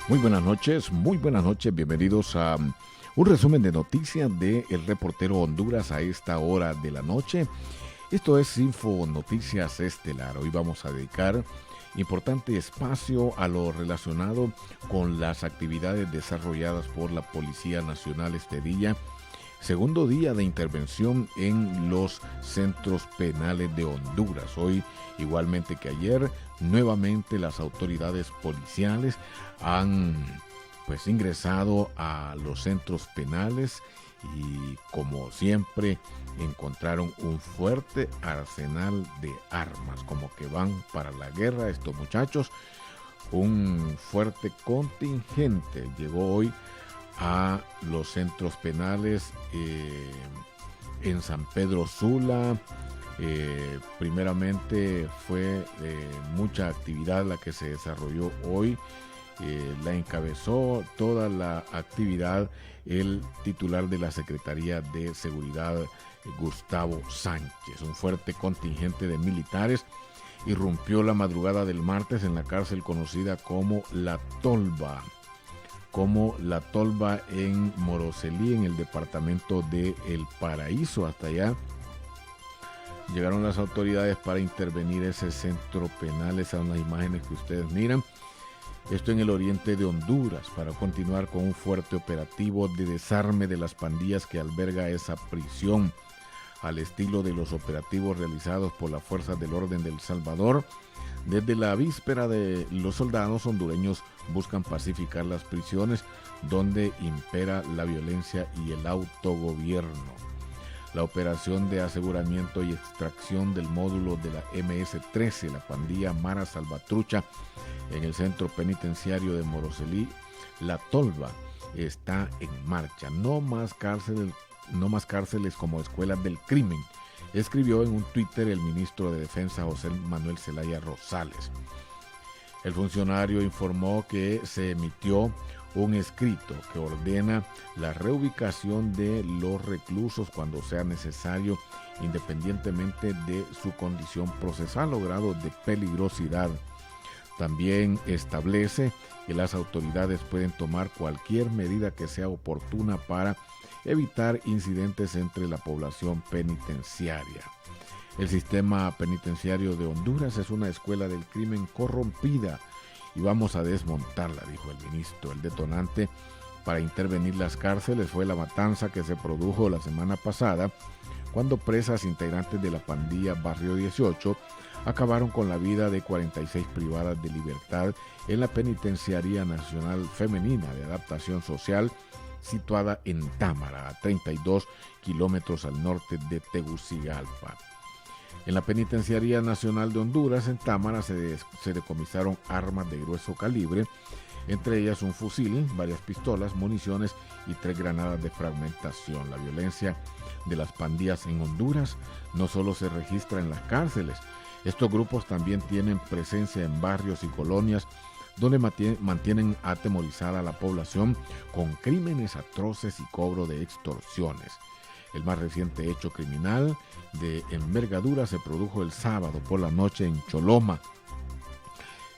Muy buenas noches, bienvenidos a un resumen de noticias de El Reportero Honduras a esta hora de la noche. Esto es Info Noticias Estelar. Hoy vamos a dedicar importante espacio a lo relacionado con las actividades desarrolladas por la Policía Nacional este día. Segundo día de intervención en los centros penales de Honduras. Hoy, igualmente que ayer, nuevamente las autoridades policiales han ingresado a los centros penales y, como siempre, encontraron un fuerte arsenal de armas, como que van para la guerra estos muchachos. Un fuerte contingente llegó hoy a los centros penales en San Pedro Sula. Primeramente fue mucha actividad la que se desarrolló hoy. La encabezó toda la actividad el titular de la Secretaría de Seguridad, Gustavo Sánchez. Un fuerte contingente de militares irrumpió la madrugada del martes en la cárcel conocida como La Tolva en Moroselí, en el departamento de El Paraíso. Hasta allá llegaron las autoridades para intervenir ese centro penal. Esas son las imágenes que ustedes miran. Esto en el oriente de Honduras, para continuar con un fuerte operativo de desarme de las pandillas que alberga esa prisión, al estilo de los operativos realizados por las fuerzas del orden de El Salvador. Desde la víspera, de los soldados hondureños buscan pacificar las prisiones donde impera la violencia y el autogobierno. La operación de aseguramiento y extracción del módulo de la MS-13, la pandilla Mara Salvatrucha, en el centro penitenciario de Moroselí, La Tolva, está en marcha. No más cárceles como escuelas del crimen, escribió en un Twitter el ministro de Defensa José Manuel Zelaya Rosales. El funcionario informó que se emitió un escrito que ordena la reubicación de los reclusos cuando sea necesario, independientemente de su condición procesal o grado de peligrosidad. También establece que las autoridades pueden tomar cualquier medida que sea oportuna para evitar incidentes entre la población penitenciaria. El sistema penitenciario de Honduras es una escuela del crimen corrompida y vamos a desmontarla, dijo el ministro. El detonante para intervenir las cárceles fue la matanza que se produjo la semana pasada, cuando presas integrantes de la pandilla Barrio 18 acabaron con la vida de 46 privadas de libertad en la Penitenciaría Nacional Femenina de Adaptación Social, situada en Támara, a 32 kilómetros al norte de Tegucigalpa. En la Penitenciaría Nacional de Honduras, en Támara, se decomisaron armas de grueso calibre, entre ellas un fusil, varias pistolas, municiones y 3 granadas de fragmentación. La violencia de las pandillas en Honduras no solo se registra en las cárceles. Estos grupos también tienen presencia en barrios y colonias donde mantienen atemorizada a la población con crímenes atroces y cobro de extorsiones. El más reciente hecho criminal de envergadura se produjo el sábado por la noche en Choloma,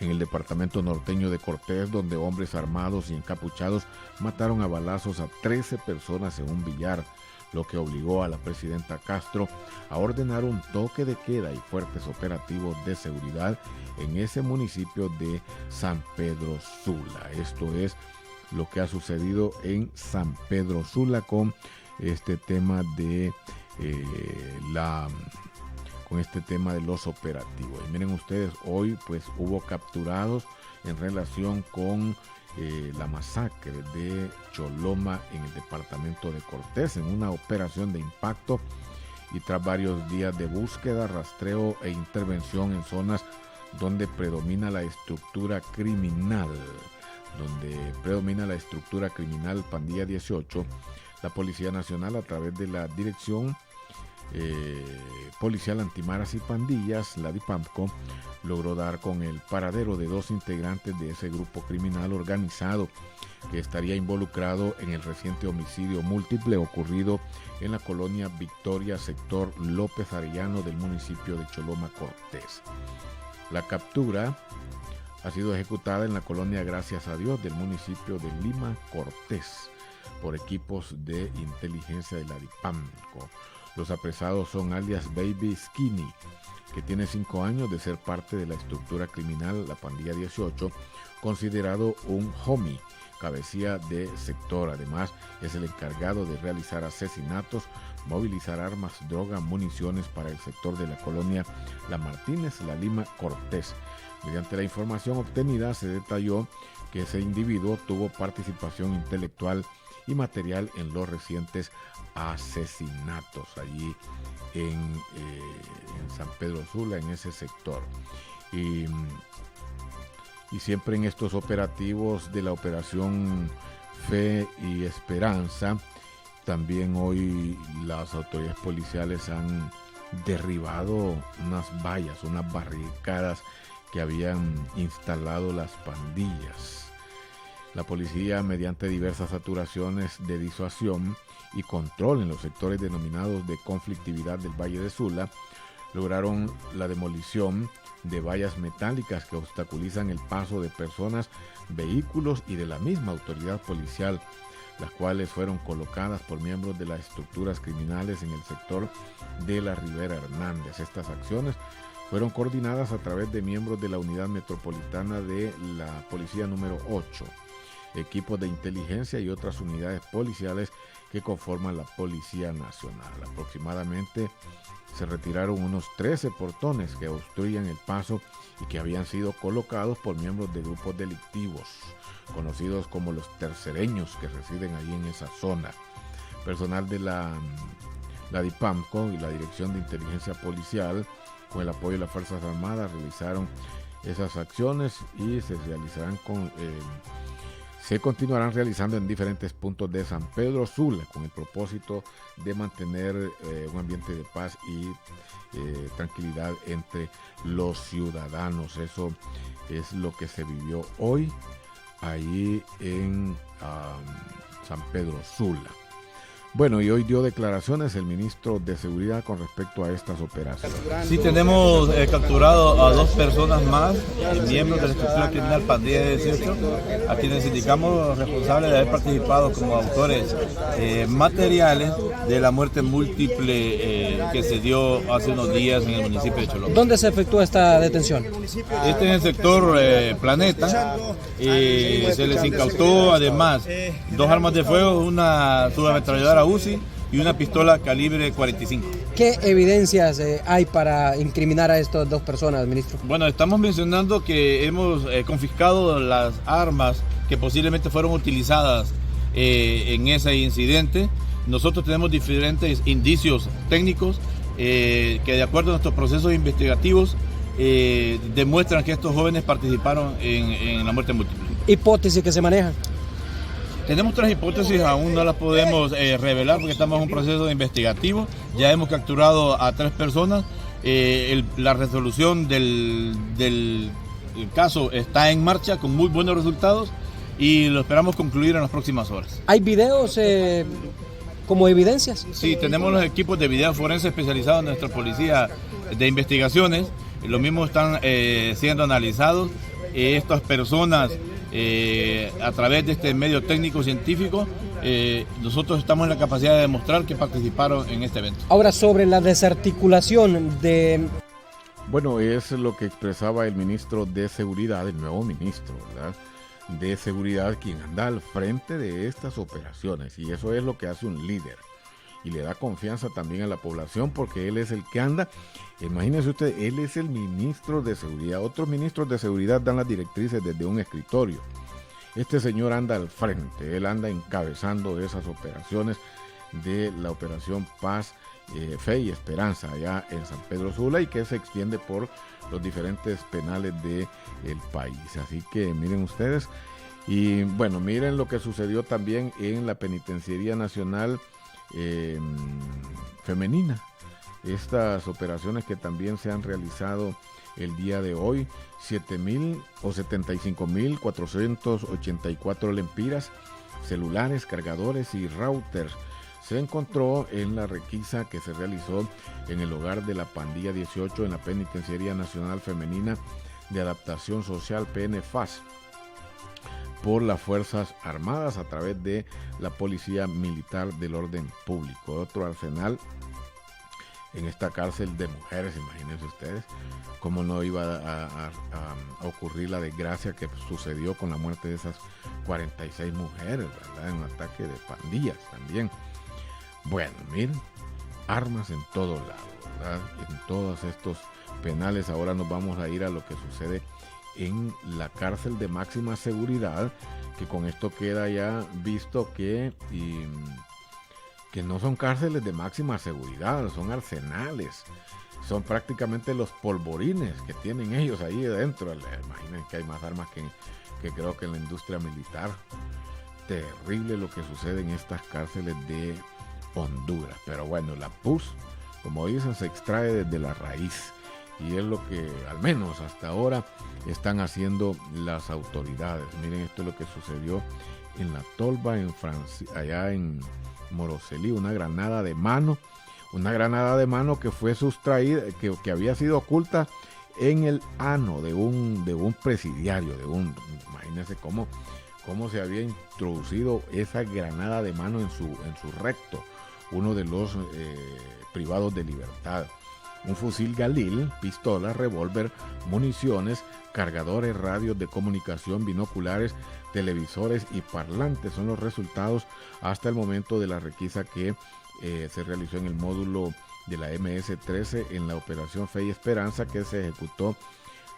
en el departamento norteño de Cortés, donde hombres armados y encapuchados mataron a balazos a 13 personas en un billar, lo que obligó a la presidenta Castro a ordenar un toque de queda y fuertes operativos de seguridad en ese municipio de San Pedro Sula. Esto es lo que ha sucedido en San Pedro Sula con este tema de los operativos. Y miren ustedes, hoy hubo capturados en relación con la masacre de Choloma en el departamento de Cortés, en una operación de impacto y tras varios días de búsqueda, rastreo e intervención en zonas donde predomina la estructura criminal, Pandilla 18, la Policía Nacional, a través de la Dirección Policial Antimaras y Pandillas, la DIPAMCO, logró dar con el paradero de 2 integrantes de ese grupo criminal organizado que estaría involucrado en el reciente homicidio múltiple ocurrido en la colonia Victoria, sector López Arellano del municipio de Choloma, Cortés. La captura ha sido ejecutada en la colonia Gracias a Dios del municipio de Lima Cortés por equipos de inteligencia de la DIPAMCO. Los apresados son alias Baby Skinny, que tiene 5 años de ser parte de la estructura criminal La Pandilla 18, considerado un homie, cabecilla de sector. Además, es el encargado de realizar asesinatos, movilizar armas, droga, municiones para el sector de la colonia La Martínez, La Lima Cortés. Mediante la información obtenida, se detalló que ese individuo tuvo participación intelectual y material en los recientes asesinatos allí en San Pedro Sula, en ese sector. Y siempre en estos operativos de la operación Fe y Esperanza, también hoy las autoridades policiales han derribado unas vallas, unas barricadas que habían instalado las pandillas. La policía, mediante diversas actuaciones de disuasión y control en los sectores denominados de conflictividad del Valle de Sula, lograron la demolición de vallas metálicas que obstaculizan el paso de personas, vehículos y de la misma autoridad policial, las cuales fueron colocadas por miembros de las estructuras criminales en el sector de la Rivera Hernández. Estas acciones fueron coordinadas a través de miembros de la Unidad Metropolitana de la Policía número 8, equipos de inteligencia y otras unidades policiales que conforman la Policía Nacional. Aproximadamente se retiraron unos 13 portones que obstruían el paso y que habían sido colocados por miembros de grupos delictivos, conocidos como los tercereños, que residen allí en esa zona. Personal de la DIPAMCO y la Dirección de Inteligencia Policial, con el apoyo de las Fuerzas Armadas, realizaron esas acciones y se continuarán realizando en diferentes puntos de San Pedro Sula con el propósito de mantener un ambiente de paz y tranquilidad entre los ciudadanos. Eso es lo que se vivió hoy ahí en San Pedro Sula. Bueno, y hoy dio declaraciones el ministro de Seguridad con respecto a estas operaciones. Sí, tenemos capturado a 2 personas más, miembros de la estructura criminal Pandilla 18, a quienes indicamos responsables de haber participado como autores materiales de la muerte múltiple que se dio hace unos días en el municipio de Choloma. ¿Dónde se efectúa esta detención? Este es el sector Planeta. Se les incautó además 2 armas de fuego, una subametralladora UCI y una pistola calibre 45. ¿Qué evidencias hay para incriminar a estas 2 personas, ministro? Bueno, estamos mencionando que hemos confiscado las armas que posiblemente fueron utilizadas en ese incidente. Nosotros tenemos diferentes indicios técnicos que, de acuerdo a nuestros procesos investigativos, demuestran que estos jóvenes participaron en la muerte múltiple. ¿Hipótesis que se manejan? Tenemos 3 hipótesis, aún no las podemos revelar porque estamos en un proceso investigativo. Ya hemos capturado a 3 personas. La resolución del caso está en marcha con muy buenos resultados y lo esperamos concluir en las próximas horas. ¿Hay videos como evidencias? Sí, tenemos los equipos de video forense especializados en nuestra policía de investigaciones. Los mismos están siendo analizados. Estas personas, a través de este medio técnico científico, nosotros estamos en la capacidad de demostrar que participaron en este evento. Ahora, sobre la desarticulación de... Bueno, es lo que expresaba el ministro de Seguridad, el nuevo ministro, ¿verdad?, de Seguridad, quien anda al frente de estas operaciones, y eso es lo que hace un líder. Y le da confianza también a la población porque él es el que anda. Imagínense usted, él es el ministro de Seguridad. Otros ministros de Seguridad dan las directrices desde un escritorio. Este señor anda al frente, él anda encabezando esas operaciones de la Operación Paz, Fe y Esperanza allá en San Pedro Sula, y que se extiende por los diferentes penales del país. Así que miren ustedes, y bueno, miren lo que sucedió también en la Penitenciaría Nacional Femenina. Estas operaciones que también se han realizado el día de hoy, 75.484 lempiras, celulares, cargadores y routers se encontró en la requisa que se realizó en el hogar de la Pandilla 18 en la Penitenciaría Nacional Femenina de Adaptación Social, PNFAS, por las Fuerzas Armadas a través de la Policía Militar del Orden Público. Otro arsenal en esta cárcel de mujeres, imagínense ustedes cómo no iba a ocurrir la desgracia que sucedió con la muerte de esas 46 mujeres, ¿verdad? En un ataque de pandillas también. Bueno, miren, armas en todos lados, ¿verdad? En todos estos penales. Ahora nos vamos a ir a lo que sucede en la cárcel de máxima seguridad, que con esto queda ya visto que no son cárceles de máxima seguridad, son arsenales, son prácticamente los polvorines que tienen ellos ahí adentro. Imaginen que hay más armas que creo que en la industria militar. Terrible lo que sucede en estas cárceles de Honduras, pero bueno, la pus, como dicen, se extrae desde la raíz, y es lo que al menos hasta ahora están haciendo las autoridades. Miren, esto es lo que sucedió en La Tolva, allá en Moroselí, una granada de mano que fue sustraída, que había sido oculta en el ano de un presidiario, imagínense cómo se había introducido esa granada de mano en su recto, uno de los privados de libertad. Un fusil Galil, pistolas, revólver, municiones, cargadores, radios de comunicación, binoculares, televisores y parlantes son los resultados hasta el momento de la requisa que se realizó en el módulo de la MS-13 en la operación Fe y Esperanza, que se ejecutó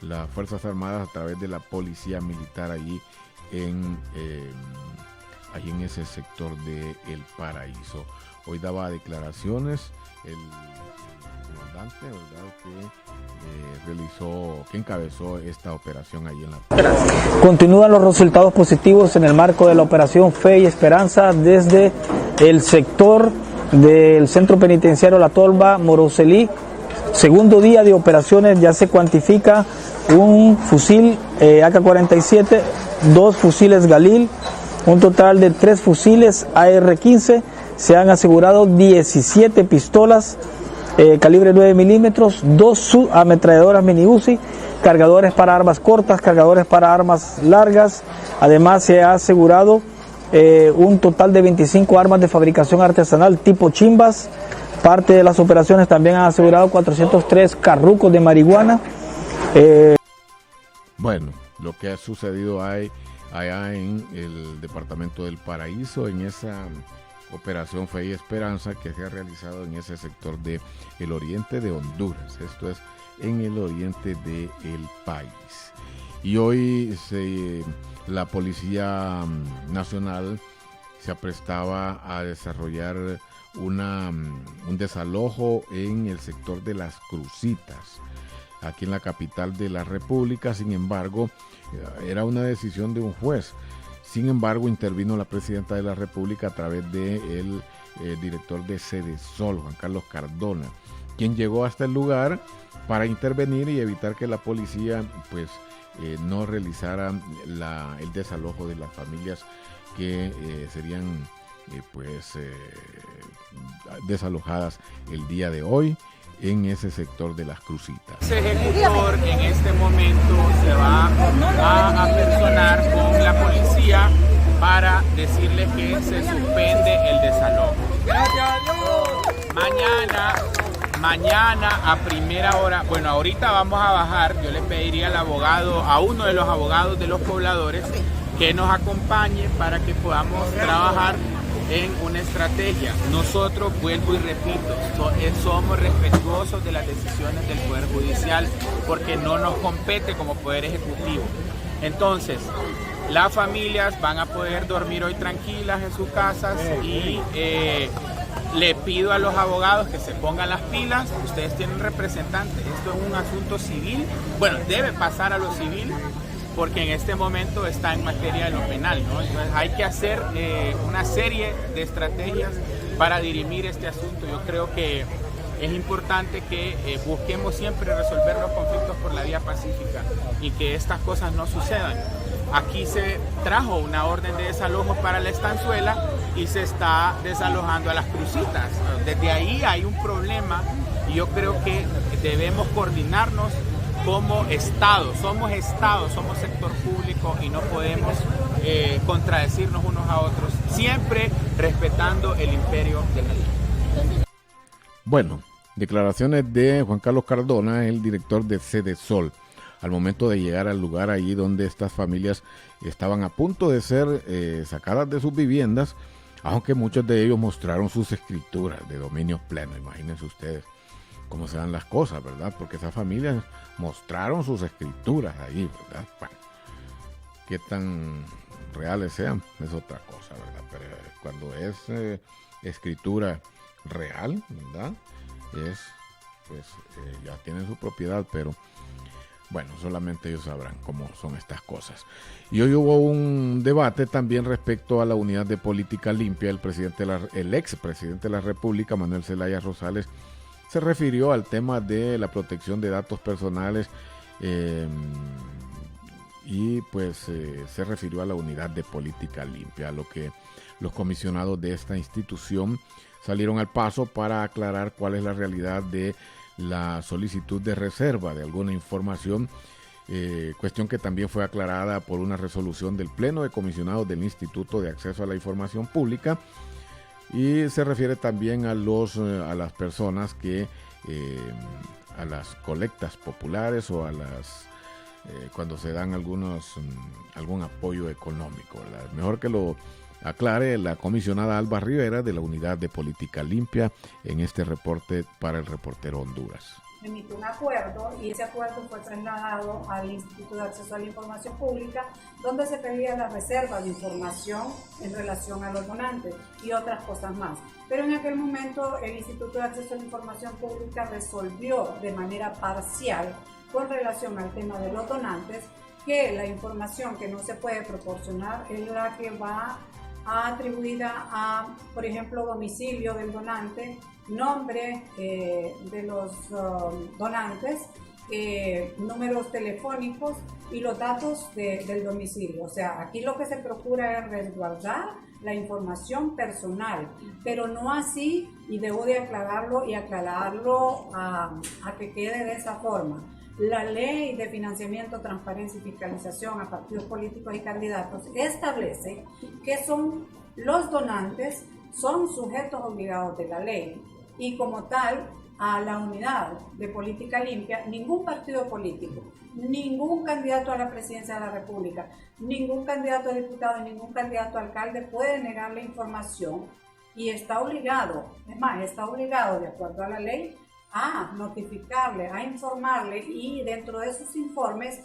las Fuerzas Armadas a través de la Policía Militar allí en ese sector de El Paraíso. Hoy daba declaraciones el comandante, ¿verdad?, que encabezó esta operación allí en la... Continúan los resultados positivos en el marco de la operación Fe y Esperanza desde el sector del Centro Penitenciario La Tolva, Moroselí. Segundo día de operaciones, ya se cuantifica un fusil AK-47, 2 fusiles Galil, un total de 3 fusiles AR-15, se han asegurado 17 pistolas calibre 9 milímetros, 2 ametralladoras mini Uzi, cargadores para armas cortas, cargadores para armas largas. Además se ha asegurado un total de 25 armas de fabricación artesanal tipo chimbas. Parte de las operaciones también han asegurado 403 carrucos de marihuana. Bueno, lo que ha sucedido allá en el departamento del Paraíso, en esa operación Fe y Esperanza que se ha realizado en ese sector de el oriente de Honduras. Esto es en el oriente del país. Y hoy la Policía Nacional se aprestaba a desarrollar un desalojo en el sector de Las Crucitas, aquí en la capital de la República. Sin embargo, era una decisión de un juez. Sin embargo, intervino la presidenta de la República a través del director de Sedesol, Juan Carlos Cardona, quien llegó hasta el lugar para intervenir y evitar que la policía no realizara el desalojo de las familias que serían desalojadas el día de hoy en ese sector de Las Crucitas. Ese ejecutor en este momento se va a apersonar con la policía para decirles que se suspende el desalojo. Mañana a primera hora, bueno, ahorita vamos a bajar. Yo le pediría a uno de los abogados de los pobladores que nos acompañe para que podamos trabajar en una estrategia. Nosotros, vuelvo y repito, somos respetuosos de las decisiones del Poder Judicial porque no nos compete como Poder Ejecutivo. Entonces, las familias van a poder dormir hoy tranquilas en sus casas y le pido a los abogados que se pongan las pilas. Ustedes tienen representantes, esto es un asunto civil, bueno, debe pasar a lo civil, porque en este momento está en materia de lo penal, ¿no? Entonces hay que hacer una serie de estrategias para dirimir este asunto. Yo creo que es importante que busquemos siempre resolver los conflictos por la vía pacífica y que estas cosas no sucedan. Aquí se trajo una orden de desalojo para la Estanzuela y se está desalojando a Las Crucitas. Desde ahí hay un problema y yo creo que debemos coordinarnos como Estado. Somos sector público y no podemos contradecirnos unos a otros, siempre respetando el imperio de la ley. Bueno, declaraciones de Juan Carlos Cardona, el director de Cedesol, al momento de llegar al lugar allí donde estas familias estaban a punto de ser sacadas de sus viviendas, aunque muchos de ellos mostraron sus escrituras de dominio pleno. Imagínense ustedes cómo se dan las cosas, ¿verdad? Porque esas familias mostraron sus escrituras allí, ¿verdad? Bueno, qué tan reales sean es otra cosa, ¿verdad? Pero cuando es escritura real, ¿verdad? Ya tienen su propiedad, pero bueno, solamente ellos sabrán cómo son estas cosas. Y hoy hubo un debate también respecto a la unidad de política limpia. El expresidente de la República, Manuel Zelaya Rosales, se refirió al tema de la protección de datos personales y pues se refirió a la unidad de política limpia, a lo que los comisionados de esta institución salieron al paso para aclarar cuál es la realidad de la solicitud de reserva de alguna información, cuestión que también fue aclarada por una resolución del Pleno de Comisionados del Instituto de Acceso a la Información Pública, y se refiere también a las personas que a las colectas populares o a las cuando se dan algún apoyo económico, ¿verdad? Mejor que lo aclare la comisionada Alba Rivera de la Unidad de Política Limpia en este reporte para el Reportero Honduras. Emitió un acuerdo y ese acuerdo fue trasladado al Instituto de Acceso a la Información Pública, donde se pedía la reserva de información en relación a los donantes y otras cosas más. Pero en aquel momento el Instituto de Acceso a la Información Pública resolvió de manera parcial con relación al tema de los donantes que la información que no se puede proporcionar es la que va atribuida a, por ejemplo, domicilio del donante, nombre de los donantes, números telefónicos y los datos del domicilio. O sea, aquí lo que se procura es resguardar la información personal, pero no así, y debo de aclararlo y aclararlo a que quede de esa forma. La Ley de Financiamiento, Transparencia y Fiscalización a Partidos Políticos y Candidatos establece que los donantes son sujetos obligados de la ley y como tal a la unidad de política limpia ningún partido político, ningún candidato a la presidencia de la República, ningún candidato a diputado, ningún candidato a alcalde puede negar la información y está obligado, es más, está obligado de acuerdo a la ley a notificarle, a informarle y dentro de esos informes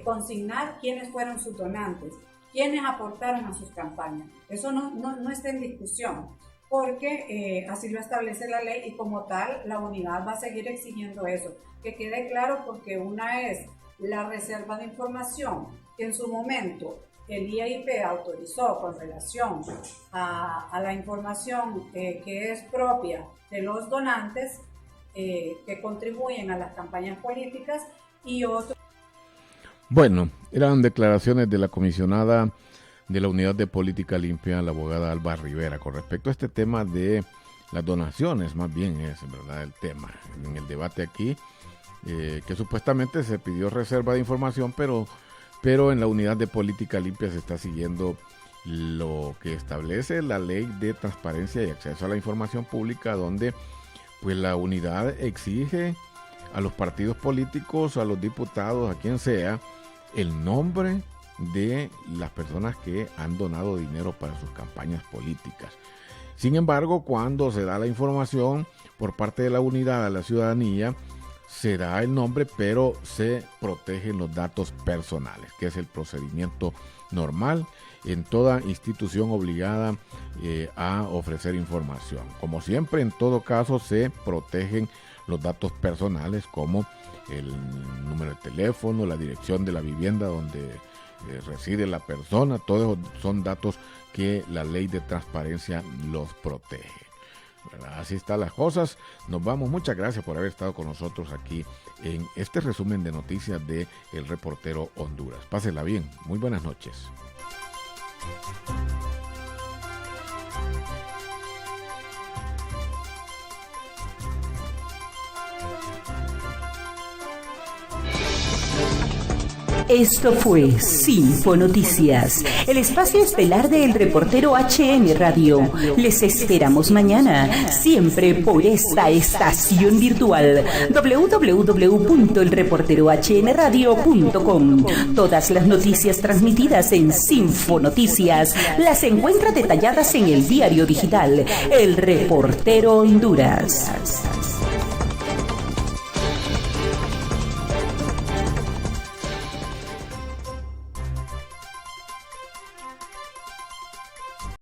consignar quiénes fueron sus donantes, quiénes aportaron a sus campañas. Eso no está en discusión, porque así lo establece la ley y como tal la unidad va a seguir exigiendo eso. Que quede claro, porque una es la reserva de información que en su momento el IAIP autorizó con relación a la información que es propia de los donantes que contribuyen a las campañas políticas y otros. Bueno, eran declaraciones de la comisionada de la Unidad de Política Limpia, la abogada Alba Rivera, con respecto a este tema de las donaciones, más bien es, ¿verdad?, el tema en el debate aquí, que supuestamente se pidió reserva de información, pero en la Unidad de Política Limpia se está siguiendo lo que establece la Ley de Transparencia y Acceso a la Información Pública, donde pues la unidad exige a los partidos políticos, a los diputados, a quien sea, el nombre de las personas que han donado dinero para sus campañas políticas. Sin embargo, cuando se da la información por parte de la unidad a la ciudadanía, se da el nombre, pero se protegen los datos personales, que es el procedimiento normal en toda institución obligada a ofrecer información. Como siempre, en todo caso, se protegen los datos personales como el número de teléfono, la dirección de la vivienda donde reside la persona. Todos son datos que la ley de transparencia los protege, ¿verdad? Así están las cosas. Nos vamos. Muchas gracias por haber estado con nosotros aquí en este resumen de noticias de El Reportero Honduras. Pásenla bien. Muy buenas noches. Esto fue Sinfonoticias, el espacio estelar del reportero HN Radio. Les esperamos mañana, siempre por esta estación virtual www.elreporterohnradio.com. Todas las noticias transmitidas en Sinfonoticias las encuentra detalladas en el diario digital El Reportero Honduras.